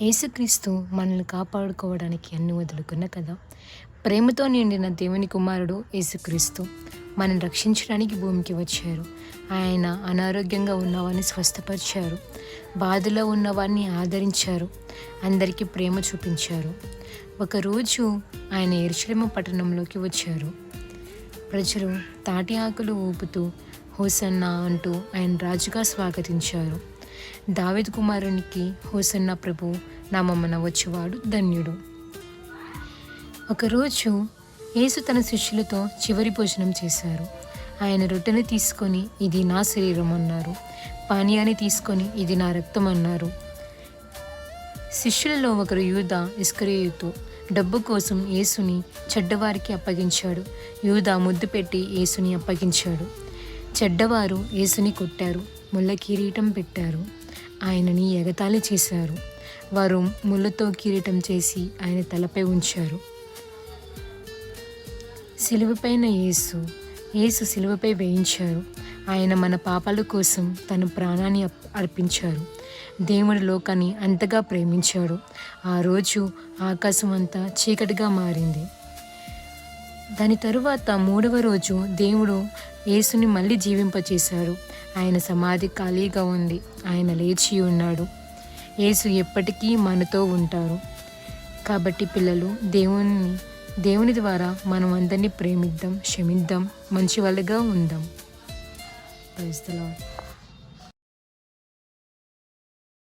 యేసుక్రీస్తు మనల్ని కాపాడుకోవడానికి అన్ని వదులుకున్న కదా. ప్రేమతో నిండిన దేవుని కుమారుడు యేసుక్రీస్తు మనల్ని రక్షించడానికి భూమికి వచ్చారు. ఆయన అనారోగ్యంగా ఉన్నవారిని స్వస్థపరిచారు, బాధలో ఉన్నవారిని ఆదరించారు, అందరికీ ప్రేమ చూపించారు. ఒకరోజు ఆయన యెరూషలేము పట్టణంలోకి వచ్చారు. ప్రజలు తాటి ఆకులు ఊపుతూ హోసన్నా అంటూ ఆయన రాజుగా స్వాగతించారు. దావీదు కుమారునికి హోసన్నా ప్రభు నామమున వచ్చేవాడు ధన్యుడు. ఒకరోజు యేసు తన శిష్యులతో చివరి భోజనం చేశారు. ఆయన రొట్టెని తీసుకొని ఇది నా శరీరం అన్నారు, పానీయాన్ని తీసుకొని ఇది నా రక్తం అన్నారు. శిష్యులలో ఒకరు యూదా ఇస్కరియోతు డబ్బు కోసం యేసుని చెడ్డవారికి అప్పగించాడు. యూదా ముద్దు పెట్టి యేసుని అప్పగించాడు. చెడ్డవారు యేసుని కొట్టారు, ముళ్ళ కిరీటం పెట్టారు, ఆయనని ఎగతాళి చేశారు. వారు ముళ్ళతో కిరీటం చేసి ఆయన తలపై ఉంచారు. సిలువపైన యేసు సిలువపై వేయించారు. ఆయన మన పాపాల కోసం తన ప్రాణాన్ని అర్పించారు. దేవుడు లోకాన్ని అంతగా ప్రేమించాడు. ఆ రోజు ఆకాశం అంతా చీకటిగా మారింది. దాని తరువాత 3వ రోజు దేవుడు యేసుని మళ్ళీ జీవింపచేశాడు. ఆయన సమాధి ఖాళీగా ఉంది. ఆయన లేచి ఉన్నాడు. యేసు ఎప్పటికీ మనతో ఉంటారు. కాబట్టి పిల్లలు, దేవుని ద్వారా మనం అందరినీ ప్రేమిద్దాం, క్షమిద్దాం, మంచి వాళ్ళగా ఉందాం. Praise the lord.